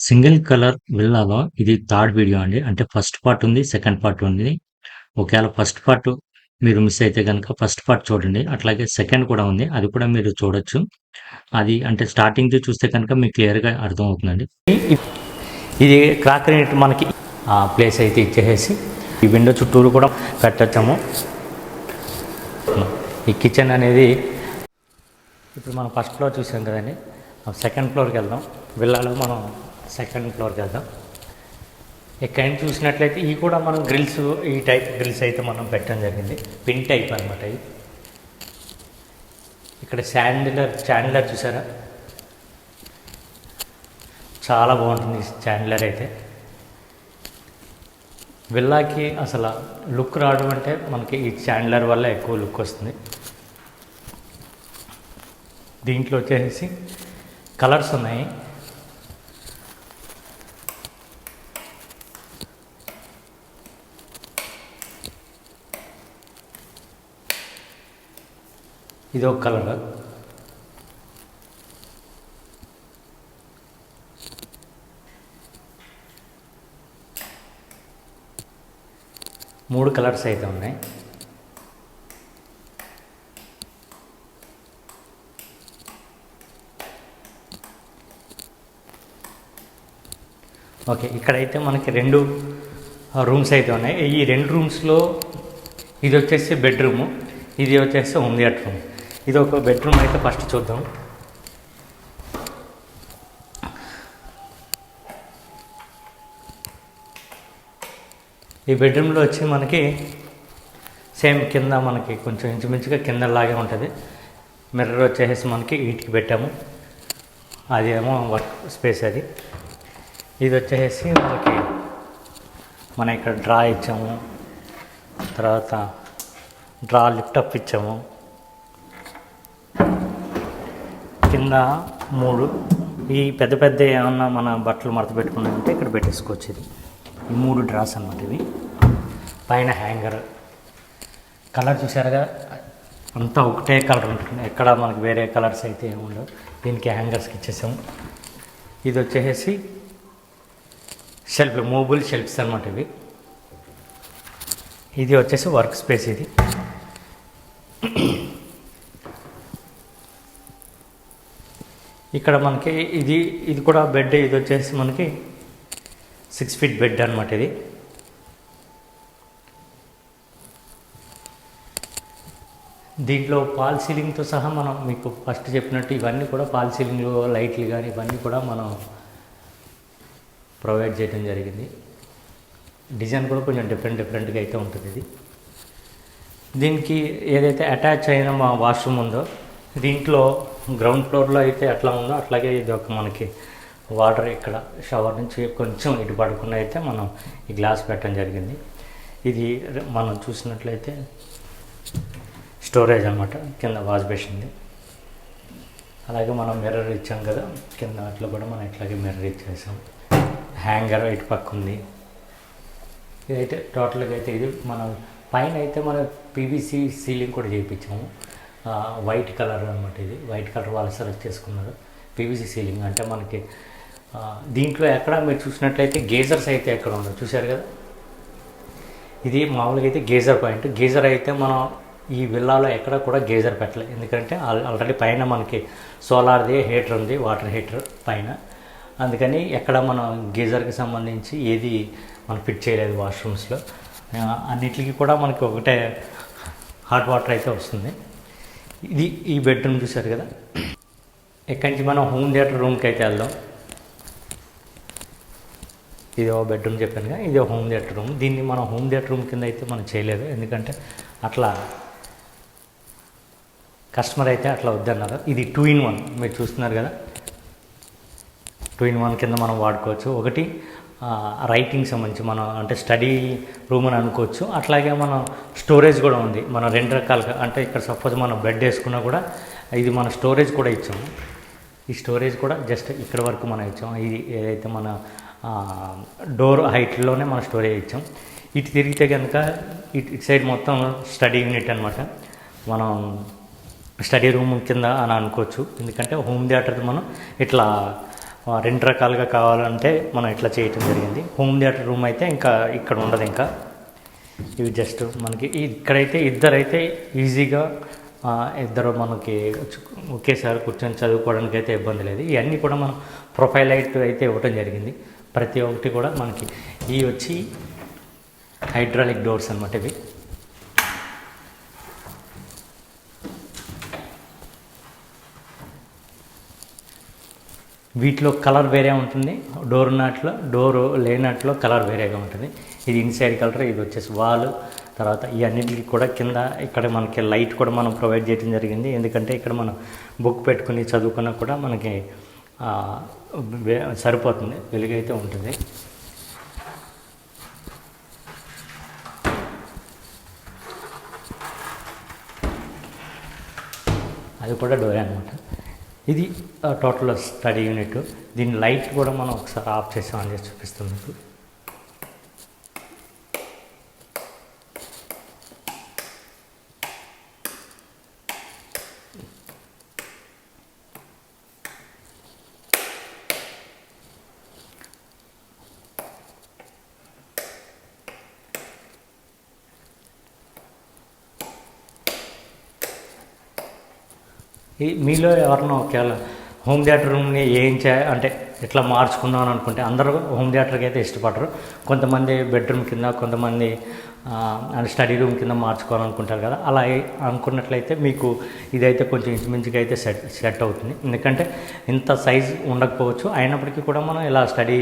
Single colour విల్లాలో ఇది third video అండి. అంటే ఫస్ట్ పార్ట్ ఉంది. సెకండ్ పార్ట్ ఉంది. ఒకవేళ ఫస్ట్ పార్ట్ మీరు మిస్ అయితే గనక ఫస్ట్ పార్ట్ చూడండి. అట్లాగే సెకండ్ కూడా ఉంది. అది కూడా మీరు చూడొచ్చు. అది అంటే స్టార్టింగ్‌ది చూస్తే కనుక మీకు క్లియర్‌గా అర్థమవుతుందండి. ఇది క్రాకరీ నెట్ మనకి ప్లేస్ అయితే ఇచ్చేసేసి ఈ విండో చుట్టూరు కూడా పెట్టొచ్చాము. ఈ కిచెన్ అనేది ఇప్పుడు మనం ఫస్ట్ ఫ్లోర్ చూసాం కదండి. సెకండ్ ఫ్లోర్కి వెళ్దాం. విల్లాలో మనం సెకండ్ ఫ్లోర్కి వెళ్దాం. ఇక్కడ చూసినట్లయితే ఇవి కూడా మనం గ్రిల్స్, ఈ టైప్ గ్రిల్స్ అయితే మనం పెట్టడం జరిగింది. పిన్ టైప్ అనమాట ఇది. ఇక్కడ చాండ్లర్ చూసారా, చాలా బాగుంటుంది చాండ్లర్ అయితే. విల్లాకి అసలు లుక్ రావడం అంటే మనకి ఈ చాండ్లర్ వల్ల ఎక్కువ లుక్ వస్తుంది. దీంట్లో వచ్చేసి కలర్స్ ఉన్నాయి. ఇది ఒక కలర్, మూడు కలర్స్ అయితే ఉన్నాయి. ఓకే, ఇక్కడైతే మనకి రెండు రూమ్స్ అయితే ఉన్నాయి. ఈ రెండు రూమ్స్లో ఇది వచ్చేసి బెడ్రూము, ఇది వచ్చేసి హోమ్ థియేటర్ రూమ్. ఇది ఒక బెడ్రూమ్ అయితే ఫస్ట్ చూద్దాం. ఈ బెడ్రూమ్లో వచ్చి మనకి సేమ్ కింద మనకి కొంచెం ఇంచుమించుగా కిందలాగే ఉంటుంది. మిర్రర్ వచ్చేసి మనకి వీటికి పెట్టాము, అదేమో వర్క్ స్పేస్ అది. ఇది వచ్చేసి మనకి మనం ఇక్కడ డ్రా ఇచ్చాము, తర్వాత డ్రా లిఫ్టప్ ఇచ్చాము. కింద మూడు ఈ పెద్ద పెద్ద ఏమన్నా మన బట్టలు మడత పెట్టుకున్నామంటే ఇక్కడ పెట్టేసుకోవచ్చు. ఇది ఈ మూడు డ్రాస్ అన్నమాట. ఇవి పైన హ్యాంగర్. కలర్ చూసారుగా, అంతా ఒకటే కలర్ ఉంటుంది, ఎక్కడ మనకి వేరే కలర్స్ అయితే ఏమి ఉండవు. దీనికి హ్యాంగర్స్కి ఇచ్చేసాము. ఇది వచ్చేసి షెల్ఫ్, మూవబుల్ షెల్ఫ్స్ అన్నమాట ఇవి. ఇది వచ్చేసి వర్క్ స్పేస్. ఇది ఇక్కడ మనకి ఇది కూడా బెడ్. ఇది వచ్చేసి మనకి 6 ఫీట్ బెడ్ అనమాట. ఇది దీంట్లో ఫాల్ సీలింగ్తో సహా మనం మీకు ఫస్ట్ చెప్పినట్టు ఇవన్నీ కూడా ఫాల్ సీలింగ్లు, లైట్లు కానీ ఇవన్నీ కూడా మనం ప్రొవైడ్ చేయడం జరిగింది. డిజైన్ కూడా కొంచెం డిఫరెంట్గా అయితే ఉంటుంది. ఇది దీనికి ఏదైతే అటాచ్ అయిన మా వాష్రూమ్ ఉందో, దీంట్లో గ్రౌండ్ ఫ్లోర్లో అయితే ఎట్లా ఉందో అట్లాగే ఇది ఒక మనకి వాటర్ ఇక్కడ షవర్ నుంచి కొంచెం ఇటు పడకుండా అయితే మనం ఈ గ్లాస్ పెట్టడం జరిగింది. ఇది మనం చూసినట్లయితే స్టోరేజ్ అన్నమాట, కింద వాష్ బేసిన్ది. అలాగే మనం మిర్రర్ ఇచ్చాం కదా కింద, అట్లా కూడా మనం ఇట్లాగే మిర్రర్ ఇచ్చేసాం. హ్యాంగర్ ఇటు పక్క ఉంది. ఇదైతే టోటల్గా అయితే ఇది మనం పైన అయితే మనం పీవీసీ సీలింగ్ కూడా చేయించాము. వైట్ కలర్ అనమాట. ఇది వైట్ కలర్ వాళ్ళు సెలెక్ట్ చేసుకున్నారు. పీవీసీ సీలింగ్ అంటే మనకి దీంట్లో ఎక్కడ మీరు చూసినట్లయితే గేజర్స్ అయితే ఎక్కడ ఉండవు, చూశారు కదా. ఇది మామూలుగా అయితే గేజర్ పాయింట్. గేజర్ అయితే మనం ఈ విల్లాలో ఎక్కడ కూడా గేజర్ పెట్టలేదు, ఎందుకంటే ఆల్రెడీ పైన మనకి సోలార్ది హీటర్ ఉంది, వాటర్ హీటర్ పైన. అందుకని ఎక్కడ మనం గీజర్కి సంబంధించి ఏది మనం ఫిట్ చేయలేదు వాష్రూమ్స్లో. అన్నిటికీ కూడా మనకి ఒకటే హాట్ వాటర్ అయితే వస్తుంది. ఇది ఈ బెడ్రూమ్ చూసారు కదా. ఇక్కడి నుంచి మనం హోమ్ థియేటర్ రూమ్కి అయితే వెళ్దాం. ఇది ఒక బెడ్రూమ్ చెప్పాను కదా, ఇది హోమ్ థియేటర్ రూమ్. దీన్ని మనం హోమ్ థియేటర్ రూమ్ కింద అయితే మనం చేయలేదు, ఎందుకంటే అట్లా కస్టమర్ అయితే అట్లా వద్దన్నారు. ఇది 2 in 1 మీరు చూస్తున్నారు కదా. 2 in 1 కింద మనం వాడుకోవచ్చు. ఒకటి రైటింగ్ సంబంధించి మనం అంటే స్టడీ రూమ్ అని అనుకోవచ్చు. అట్లాగే మనం స్టోరేజ్ కూడా ఉంది. మనం 2 రకాలుగా అంటే ఇక్కడ సపోజ్ మనం బెడ్ వేసుకున్నా కూడా ఇది మన స్టోరేజ్ కూడా ఇచ్చాము. ఈ స్టోరేజ్ కూడా జస్ట్ ఇక్కడ వరకు మనం ఇచ్చాము. ఇది ఏదైతే మన డోర్ హైట్లోనే మనం స్టోరేజ్ ఇచ్చాం. ఇటు తిరిగితే కనుక ఇటు సైడ్ మొత్తం స్టడీ యూనిట్ అనమాట. మనం స్టడీ రూమ్ కింద అని అనుకోవచ్చు, ఎందుకంటే హోమ్ థియేటర్ మనం ఇట్లా రెండు రకాలుగా కావాలంటే మనం ఇట్లా చేయటం జరిగింది. హోమ్ థియేటర్ రూమ్ అయితే ఇంకా ఇక్కడ ఉండదు. ఇంకా ఇవి జస్ట్ మనకి ఇక్కడైతే ఇద్దరైతే ఈజీగా ఇద్దరు మనకి ఒకేసారి కూర్చొని చదువుకోవడానికి అయితే ఇబ్బంది లేదు. ఇవన్నీ కూడా మనం ప్రొఫైల్ లైట్ అయితే ఇవ్వటం జరిగింది. ప్రతి ఒక్కటి కూడా మనకి ఇవి వచ్చి హైడ్రాలిక్ డోర్స్ అనమాట. ఇవి వీటిలో కలర్ వేరే ఉంటుంది. డోరు లేనట్లో కలర్ వేరేగా ఉంటుంది. ఇది ఇన్సైడ్ కలర్, ఇది వచ్చేసి వాల్. తర్వాత ఈ అన్నింటికి కూడా కింద ఇక్కడ మనకి లైట్ కూడా మనం ప్రొవైడ్ చేయడం జరిగింది. ఎందుకంటే ఇక్కడ మనం బుక్ పెట్టుకుని చదువుకున్నా కూడా మనకి సరిపోతుంది, వెలుగైతే ఉంటుంది. అది కూడా డోరే అనమాట. ఇది టోటల్ స్టడీ యూనిట్. దీని లైట్ కూడా మనం ఒకసారి ఆఫ్ చేసి ఆన్ చేసి చూపిస్తాం మీకు. మీలో ఎవరన్నా ఒకవేళ హోమ్ థియేటర్ రూమ్ని అంటే ఎట్లా మార్చుకుందాం అని అనుకుంటే అందరూ హోమ్ థియేటర్కి అయితే ఇష్టపడరు. కొంతమంది బెడ్రూమ్ కింద, కొంతమంది స్టడీ రూమ్ కింద మార్చుకోవాలనుకుంటారు కదా. అలా అనుకున్నట్లయితే మీకు ఇదైతే కొంచెం ఇంచుమించుగా అయితే సెట్ అవుతుంది. ఎందుకంటే ఇంత సైజ్ ఉండకపోవచ్చు, అయినప్పటికీ కూడా మనం ఇలా స్టడీ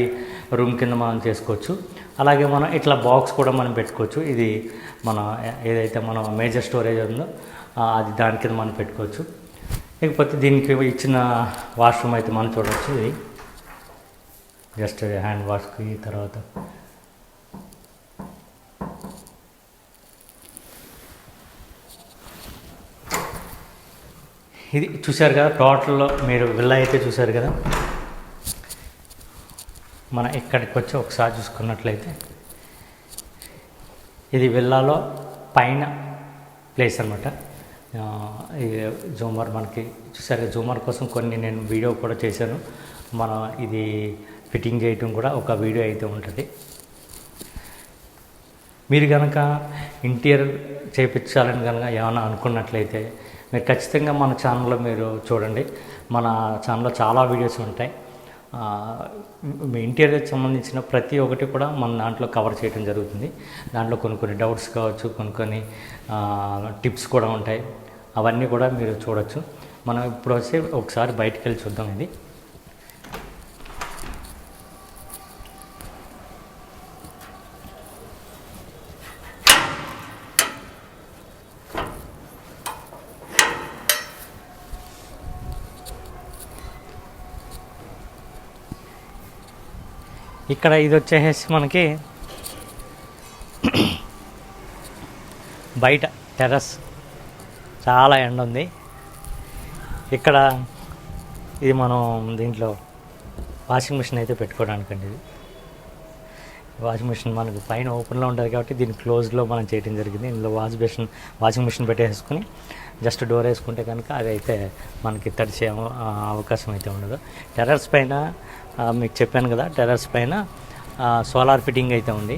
రూమ్ కింద మనం చేసుకోవచ్చు. అలాగే మనం ఇట్లా బాక్స్ కూడా మనం పెట్టుకోవచ్చు. ఇది మన ఏదైతే మన మేజర్ స్టోరేజ్ ఉందో అది దాని కింద మనం పెట్టుకోవచ్చు. లేకపోతే దీనికి ఇచ్చిన వాష్రూమ్ అయితే మనం చూడవచ్చు. ఇది జస్ట్ హ్యాండ్ వాష్కి తర్వాత ఇది చూశారు కదా. టోటల్లో మీరు విల్లా అయితే చూశారు కదా. మనం ఇక్కడికి వచ్చి ఒకసారి చూసుకున్నట్లయితే ఇది విల్లాలో పైన ప్లేస్ అనమాట. ఈ జూమర్ మనకి చూసారు. జూమర్ కోసం కొన్ని నేను వీడియో కూడా చేశాను. మనం ఇది ఫిట్టింగ్ చేయటం కూడా ఒక వీడియో అయితే ఉంటుంది. మీరు కనుక ఇంటీరియర్ చేయించాలని కనుక ఏమైనా అనుకున్నట్లయితే మీరు ఖచ్చితంగా మన ఛానల్లో మీరు చూడండి. మన ఛానల్లో చాలా వీడియోస్ ఉంటాయి. మీ ఇంటీరియర్కి సంబంధించిన ప్రతి ఒక్కటి కూడా మన దాంట్లో కవర్ చేయడం జరుగుతుంది. దాంట్లో కొన్ని డౌట్స్ కావచ్చు, కొన్ని టిప్స్ కూడా ఉంటాయి. అవన్నీ కూడా మీరు చూడొచ్చు. మనం ఇప్పుడు వచ్చి ఒకసారి బయటికి వెళ్ళి చూద్దాం. ఇది ఇక్కడ ఇది వచ్చేసి మనకి బయట టెర్రస్, చాలా ఎండ ఉంది ఇక్కడ. ఇది మనం దీంట్లో వాషింగ్ మిషన్ అయితే పెట్టుకోవడానికండి. ఇది వాషింగ్ మిషన్ మనకు పైన ఓపెన్లో ఉంటుంది కాబట్టి దీన్ని క్లోజ్లో మనం చేయడం జరిగింది. ఇందులో వాషింగ్ మిషన్ పెట్టేసుకుని జస్ట్ డోర్ వేసుకుంటే కనుక అది అయితే మనకి తడిచే అవకాశం అయితే ఉండదు. టెర్రస్ పైన మీకు చెప్పాను కదా, టెర్రస్ పైన సోలార్ ఫిట్టింగ్ అయితే ఉంది.